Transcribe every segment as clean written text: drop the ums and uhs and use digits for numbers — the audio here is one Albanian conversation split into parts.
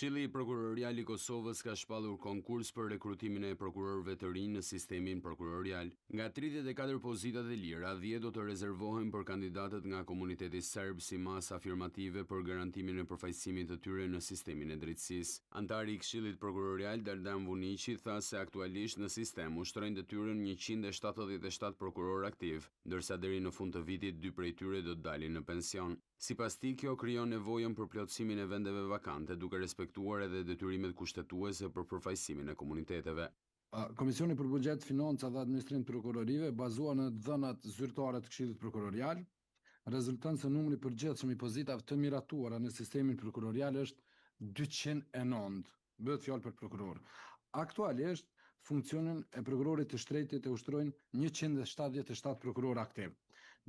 Këshilli Prokurorial i Kosovës ka shpallur konkurs për rekrutimin e prokurorëve të rinj në sistemin prokurorial. Nga 34 pozitat e lira, 10 do të rezervohen për kandidatët nga komuniteti serb si masë afirmative për garantimin e përfaqësimit të tyre në sistemin e drejtësisë. Antari i Këshillit Prokurorial Dardan Vuniqi tha se aktualisht në sistem ushtrojnë detyrën 177 prokurorë aktiv, ndërsa deri në fund të vitit 2 prej tyre do të dalin në pension. Sipas tij, kjo krijon nevojën për plotësimin e vendeve vakante, duke respektuar edhe detyrimet kushtetuese për përfaqësimin e komuniteteve. Komisioni për Buxhet, Financa dhe Administrim Prokurorive bazuar në dhënat zyrtare të Këshillit Prokurorial, rezulton se numri i përgjithshëm i pozitave të miratuara në sistemin prokurorial është 209. Bëhet fjalë për prokuror. Aktualisht, funksionin e prokurorit të shtretit e ushtrojnë 177 prokurorë aktiv.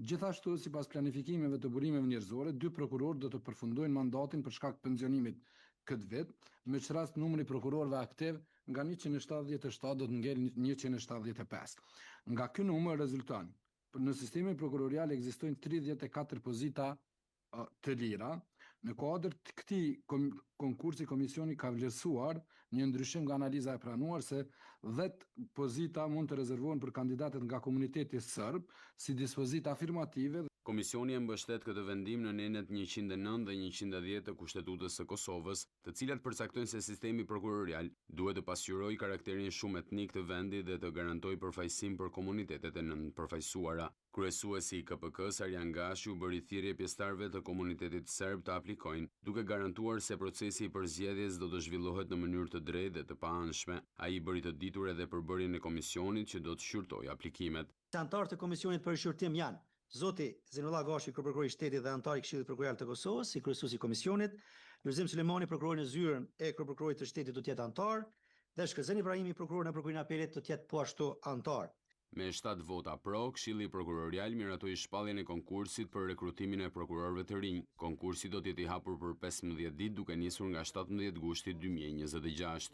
Gjithashtu, sipas planifikimeve të burimeve njerëzore, 2 prokurorë do të përfundojnë mandatin për shkak pensionimit këtë vit, me që rast numri prokurorëve aktiv nga 177 do të ngel 175. Nga ky numër rezulton, në sistemin prokurorial ekzistojnë 34 pozita të lira. Në kuadër të këtij konkursi komisioni ka vlerësuar një ndryshim nga analiza e pranuar se 10 pozita mund të rezervohen për kandidatët nga komuniteti serb si dispozita afirmative. Komisioni e mbështet këtë vendim në nenet 109 dhe 110 të Kushtetutës së Kosovës, të cilat përcaktojnë se sistemi prokurorial duhet të pasqyrojë karakterin shumë etnik të vendit dhe të garantojë përfaqësim për komunitetet e nënpërfaqësuara. Kryesuesi i KPK-s Arjan Gashi u bëri thirrje pjesëtarëve të komunitetit serb të aplikojnë, duke garantuar se procesi i përzgjedhjes do të zhvillohet në mënyrë të drejtë dhe të paanshme. Ai bëri të ditur edhe përbërjen e komisionit që do të shqyrtojë aplikimet. Antarët e komisionit për shqyrtim janë Zoti Zenullah Gashi, prokurori i shtetit dhe antari i Këshillit Prokurorial të Kosovës, si kryesuesi i komisionit, Lulzim Sulemani, prokurori në zyrën e kryeprokurorit të shtetit do të jetë antar, dhe Shkëzen Ibrahimi, prokurori në Prokurorinë e Apelit do të jetë po ashtu antar. Me 7 vota pro, Këshilli Prokurorial miratoi shpalljen e konkursit për rekrutimin e prokurorëve të rinj. Konkursi do të jetë i hapur për 15 ditë duke nisur nga 17 gushti 2026.